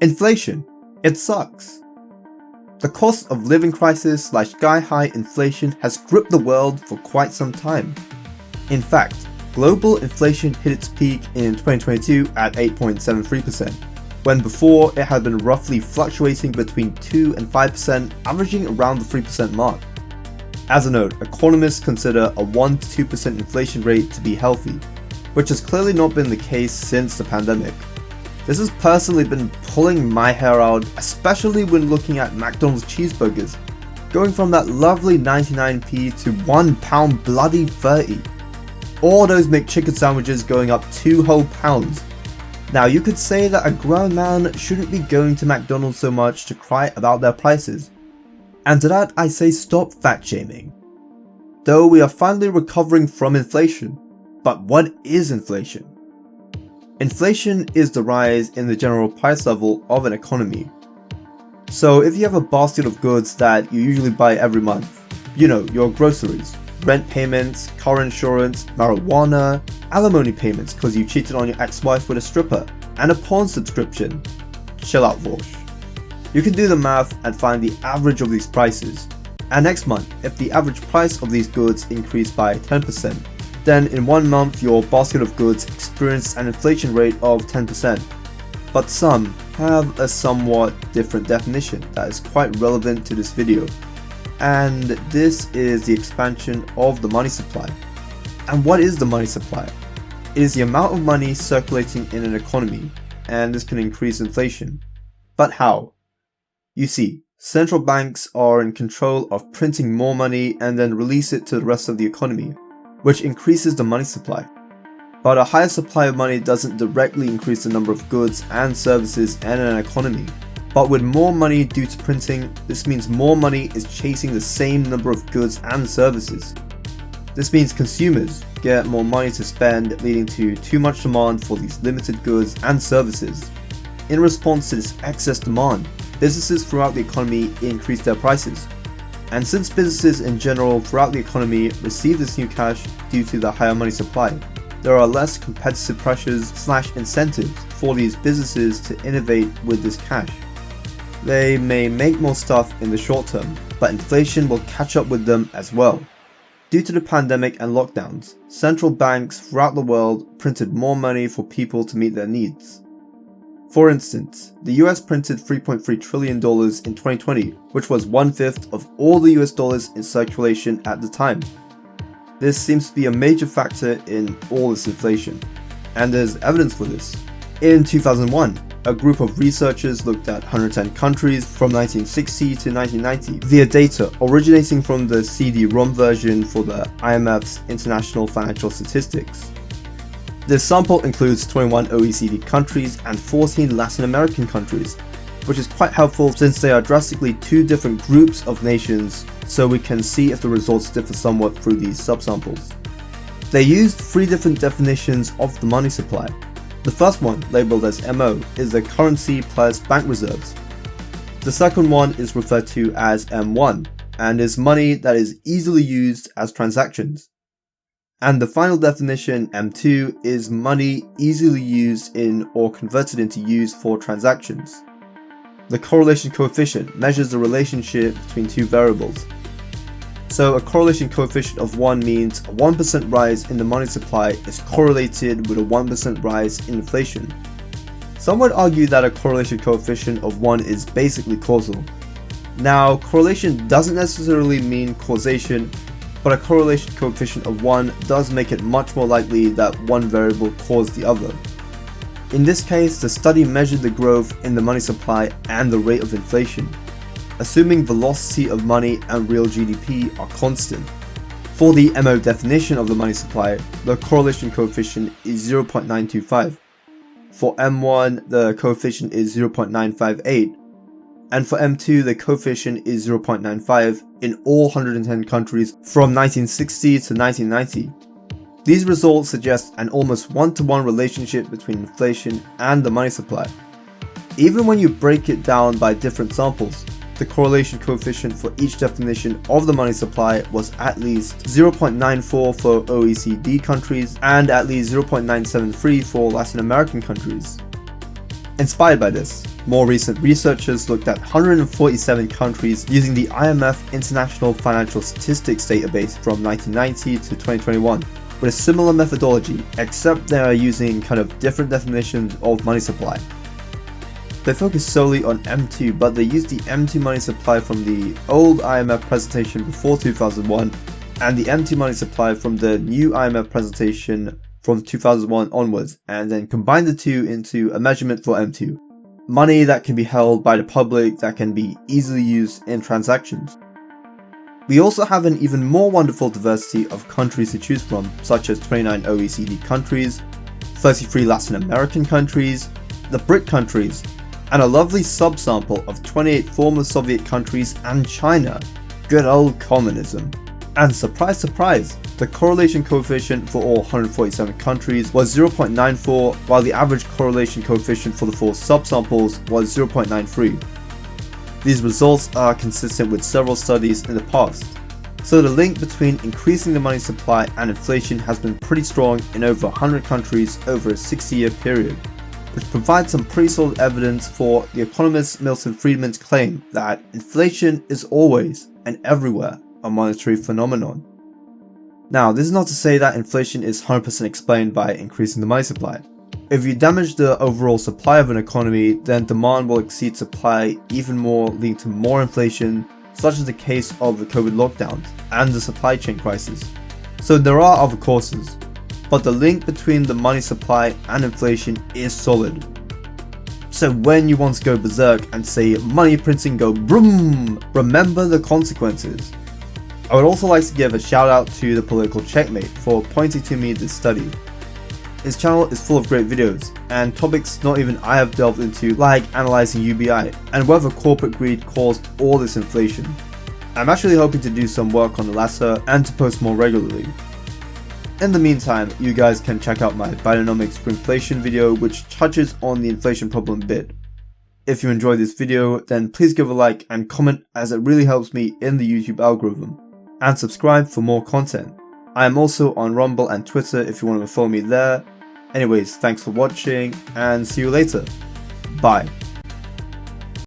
Inflation. It sucks. The cost of living crisis / sky-high inflation has gripped the world for quite some time. In fact, global inflation hit its peak in 2022 at 8.73%, when before it had been roughly fluctuating between 2 and 5%, averaging around the 3% mark. As a note, economists consider a 1 to 2% inflation rate to be healthy, which has clearly not been the case since the pandemic. This has personally been pulling my hair out, especially when looking at McDonald's cheeseburgers, going from that lovely 99p to £1 bloody 30. Or those McChicken sandwiches going up 2 whole pounds. Now you could say that a grown man shouldn't be going to McDonald's so much to cry about their prices. And to that I say stop fat shaming. Though we are finally recovering from inflation. But what is inflation? Inflation is the rise in the general price level of an economy. So if you have a basket of goods that you usually buy every month, your groceries, rent payments, car insurance, marijuana, alimony payments because you cheated on your ex-wife with a stripper, and a porn subscription. Chill out, Vosh. You can do the math and find the average of these prices. And next month, if the average price of these goods increased by 10%, then in 1 month your basket of goods experienced an inflation rate of 10%. But some have a somewhat different definition that is quite relevant to this video. And this is the expansion of the money supply. And what is the money supply? It is the amount of money circulating in an economy, and this can increase inflation. But how? You see, central banks are in control of printing more money and then release it to the rest of the economy, which increases the money supply. But a higher supply of money doesn't directly increase the number of goods and services in an economy. But with more money due to printing, this means more money is chasing the same number of goods and services. This means consumers get more money to spend, leading to too much demand for these limited goods and services. In response to this excess demand, businesses throughout the economy increase their prices. And since businesses in general throughout the economy receive this new cash due to the higher money supply, there are less competitive pressures / incentives for these businesses to innovate with this cash. They may make more stuff in the short term, but inflation will catch up with them as well. Due to the pandemic and lockdowns, central banks throughout the world printed more money for people to meet their needs. For instance, the US printed $3.3 trillion in 2020, which was 1/5 of all the US dollars in circulation at the time. This seems to be a major factor in all this inflation, and there's evidence for this. In 2001, a group of researchers looked at 110 countries from 1960 to 1990 via data originating from the CD-ROM version for the IMF's International Financial Statistics. This sample includes 21 OECD countries and 14 Latin American countries, which is quite helpful since they are drastically 2 different groups of nations, so we can see if the results differ somewhat through these subsamples. They used 3 different definitions of the money supply. The first one, labeled as MO, is the currency plus bank reserves. The second one is referred to as M1, and is money that is easily used as transactions. And the final definition, M2, is money easily used in or converted into use for transactions. The correlation coefficient measures the relationship between 2 variables. So a correlation coefficient of 1 means a 1% rise in the money supply is correlated with a 1% rise in inflation. Some would argue that a correlation coefficient of 1 is basically causal. Now, correlation doesn't necessarily mean causation, but a correlation coefficient of 1 does make it much more likely that one variable caused the other. In this case, the study measured the growth in the money supply and the rate of inflation, assuming velocity of money and real GDP are constant. For the MO definition of the money supply, the correlation coefficient is 0.925. For M1, the coefficient is 0.958. And for M2, the coefficient is 0.95 in all 110 countries from 1960 to 1990. These results suggest an almost 1-to-1 relationship between inflation and the money supply. Even when you break it down by different samples, the correlation coefficient for each definition of the money supply was at least 0.94 for OECD countries and at least 0.973 for Latin American countries. Inspired by this, More recent researchers looked at 147 countries using the IMF International Financial Statistics database from 1990 to 2021 with a similar methodology, except they are using kind of different definitions of money supply. They focus solely on M2, but they use the M2 money supply from the old IMF presentation before 2001 and the M2 money supply from the new IMF presentation from 2001 onwards, and then combine the two into a measurement for M2. Money that can be held by the public that can be easily used in transactions. We also have an even more wonderful diversity of countries to choose from, such as 29 OECD countries, 33 Latin American countries, the BRIC countries, and a lovely subsample of 28 former Soviet countries and China. Good old communism. And surprise surprise, the correlation coefficient for all 147 countries was 0.94, while the average correlation coefficient for the 4 subsamples was 0.93. These results are consistent with several studies in the past. So the link between increasing the money supply and inflation has been pretty strong in over 100 countries over a 60-year period, which provides some pretty solid evidence for the economist Milton Friedman's claim that inflation is always and everywhere a monetary phenomenon. Now, this is not to say that inflation is 100% explained by increasing the money supply. If you damage the overall supply of an economy, then demand will exceed supply even more, leading to more inflation, such as the case of the COVID lockdowns and the supply chain crisis. So there are other causes, but the link between the money supply and inflation is solid. So when you want to go berserk and say money printing go broom, remember the consequences. I would also like to give a shout out to the Political Checkmate for pointing to me this study. His channel is full of great videos, and topics not even I have delved into, like analysing UBI and whether corporate greed caused all this inflation. I'm actually hoping to do some work on the latter and to post more regularly. In the meantime, you guys can check out my Bidenomics for inflation video, which touches on the inflation problem a bit. If you enjoyed this video, then please give a like and comment, as it really helps me in the YouTube algorithm. And subscribe for more content. I am also on Rumble and Twitter if you want to follow me there. Anyways, thanks for watching and see you later. Bye.